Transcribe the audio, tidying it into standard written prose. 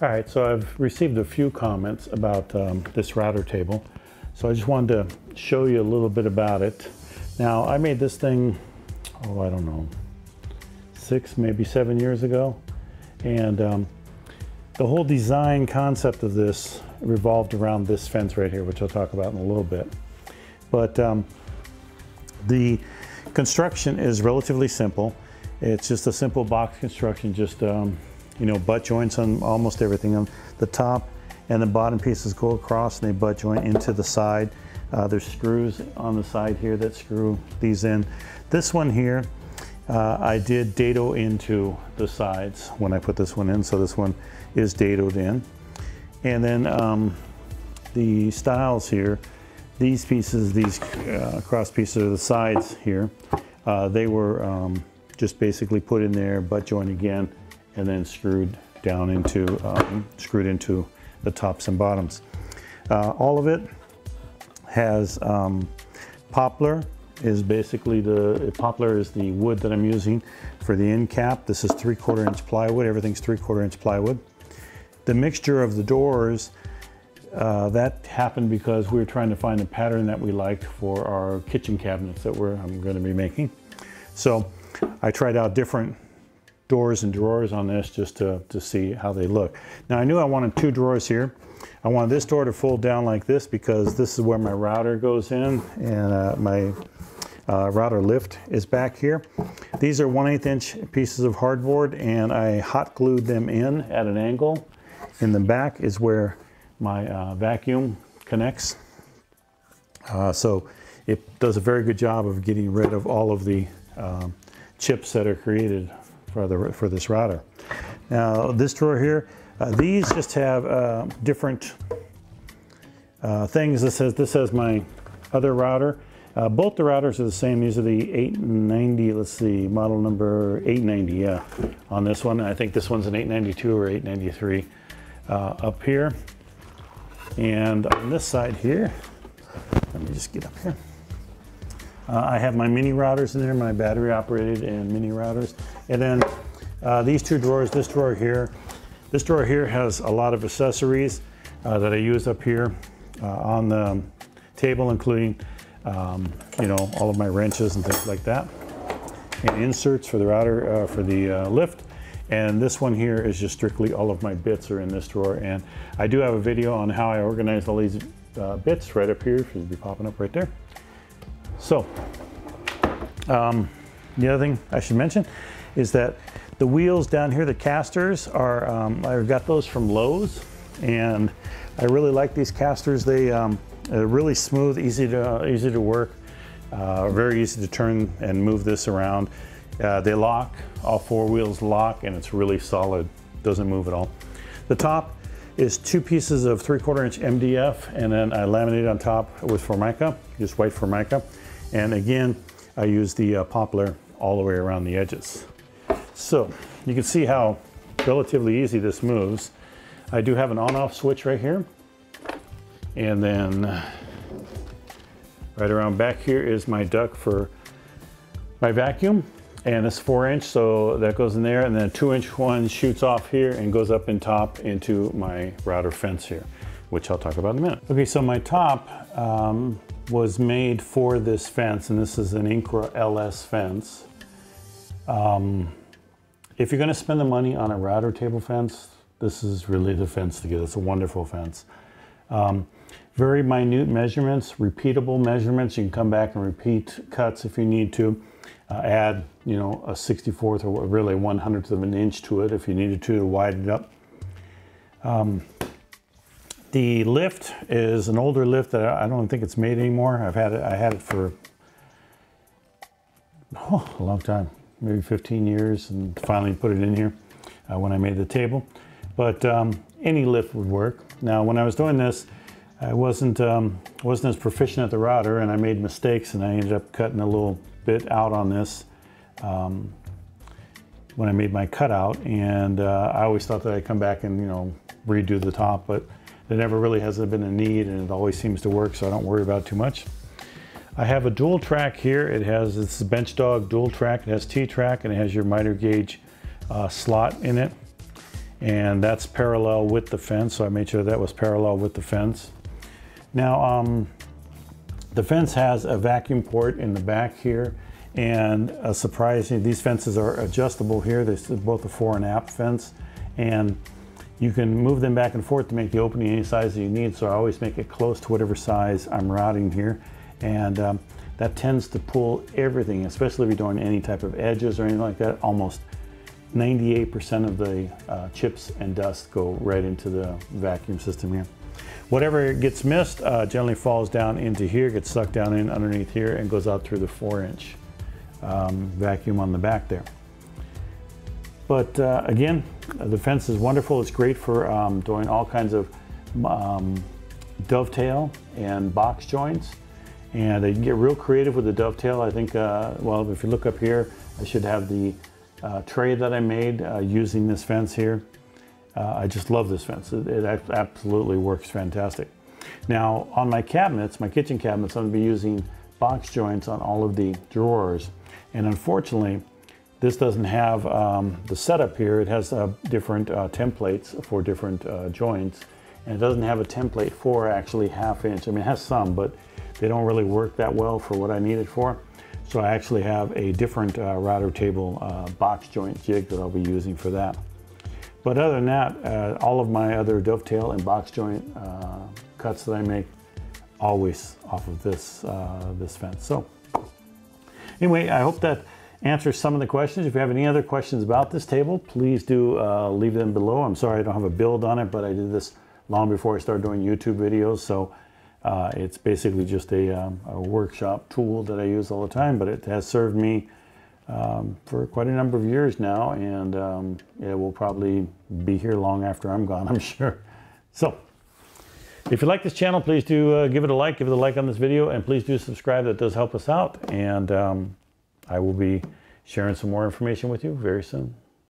All right, so I've received a few comments about this router table. So I just wanted to show you a little bit about it. Now, I made this thing, oh, I don't know, 6, maybe 7 years ago. And the whole design concept of this revolved around this fence right here, which I'll talk about in a little bit. But the construction is relatively simple. It's just a simple box construction, just you know, butt joints on almost everything. On the top and the bottom pieces go across and they butt joint into the side. There's screws on the side here that screw these in. This one here, I did dado into the sides when I put this one in, so this one is dadoed in. And then the stiles here, these pieces, these cross pieces of the sides here, they were just basically put in there, butt joint again, and then screwed down into, screwed into the tops and bottoms. All of it has poplar. Is basically poplar is the wood that I'm using for the end cap. This is 3/4 inch plywood. Everything's 3/4 inch plywood. The mixture of the doors, that happened because we were trying to find a pattern that we liked for our kitchen cabinets that I'm going to be making. So I tried out different doors and drawers on this just to see how they look. Now I knew I wanted 2 drawers here. I wanted this door to fold down like this because this is where my router goes in, and my router lift is back here. These are 1/8 inch pieces of hardboard, and I hot glued them in at an angle. In the back is where my vacuum connects. So it does a very good job of getting rid of all of the chips that are created for this router. Now this drawer here, these just have different things. This has my other router. Both the routers are the same. These are the 890, let's see, model number 890, yeah, on this one. I think this one's an 892 or 893 up here. And on this side here, let me just get up here. I have my mini routers in there, my battery operated and mini routers. And then these 2 drawers, this drawer here has a lot of accessories that I use up here on the table, including you know, all of my wrenches and things like that, and inserts for the router, for the lift. And this one here is just strictly all of my bits are in this drawer. And I do have a video on how I organize all these bits right up here. Should be popping up right there. So the other thing I should mention is that the wheels down here, the casters, are I got those from Lowe's, and I really like these casters. They are really smooth, easy to work, very easy to turn and move this around. They lock, all 4 wheels lock, and it's really solid, doesn't move at all. The top is 2 pieces of 3/4 inch MDF, and then I laminate on top with Formica, just white Formica. And again, I use the poplar all the way around the edges. So you can see how relatively easy this moves. I do have an on-off switch right here. And then right around back here is my duct for my vacuum. And it's 4 inch, so that goes in there. And then a 2 inch one shoots off here and goes up in top into my router fence here, which I'll talk about in a minute. Okay, so my top was made for this fence, and this is an Incra LS fence. If you're gonna spend the money on a router table fence, this is really the fence to get. It's a wonderful fence. Very minute measurements, repeatable measurements. You can come back and repeat cuts if you need to. Add, you know, a 64th or really 1/100th of an inch to it if you needed to widen it up. The lift is an older lift that I don't think it's made anymore. I had it for a long time, maybe 15 years, and finally put it in here when I made the table. But any lift would work. Now, when I was doing this, I wasn't as proficient at the router, and I made mistakes, and I ended up cutting a little bit out on this when I made my cutout. And I always thought that I'd come back and, you know, redo the top, but there never really has been a need, and it always seems to work, so I don't worry about it too much. I have a dual track here. It's a Bench Dog dual track. It has T-track, and it has your miter gauge slot in it. and that's parallel with the fence, so I made sure that was parallel with the fence. Now, the fence has a vacuum port in the back here, and surprisingly, these fences are adjustable here. This is both a fore and aft fence, and you can move them back and forth to make the opening any size that you need, so I always make it close to whatever size I'm routing here. And that tends to pull everything, especially if you're doing any type of edges or anything like that. Almost 98% of the chips and dust go right into the vacuum system here. Whatever gets missed generally falls down into here, gets sucked down in underneath here, and goes out through the 4-inch vacuum on the back there. But again, the fence is wonderful. It's great for doing all kinds of dovetail and box joints. And you can get real creative with the dovetail. I think, well, if you look up here, I should have the tray that I made using this fence here. I just love this fence. It absolutely works fantastic. Now, on my cabinets, my kitchen cabinets, I'm going to be using box joints on all of the drawers. And unfortunately, this doesn't have the setup here. It has different templates for different joints. And it doesn't have a template for actually 1/2 inch. I mean, it has some, but they don't really work that well for what I need it for. So I actually have a different router table box joint jig that I'll be using for that. But other than that, all of my other dovetail and box joint cuts that I make, always off of this, this fence. So anyway, I hope that answers some of the questions. If you have any other questions about this table, please do leave them below. I'm sorry I don't have a build on it, but I did this long before I started doing YouTube videos. So it's basically just a workshop tool that I use all the time, but it has served me for quite a number of years now, and it will probably be here long after I'm gone, I'm sure. So if you like this channel, please do give it a like on this video, and please do subscribe. That does help us out, and I will be sharing some more information with you very soon.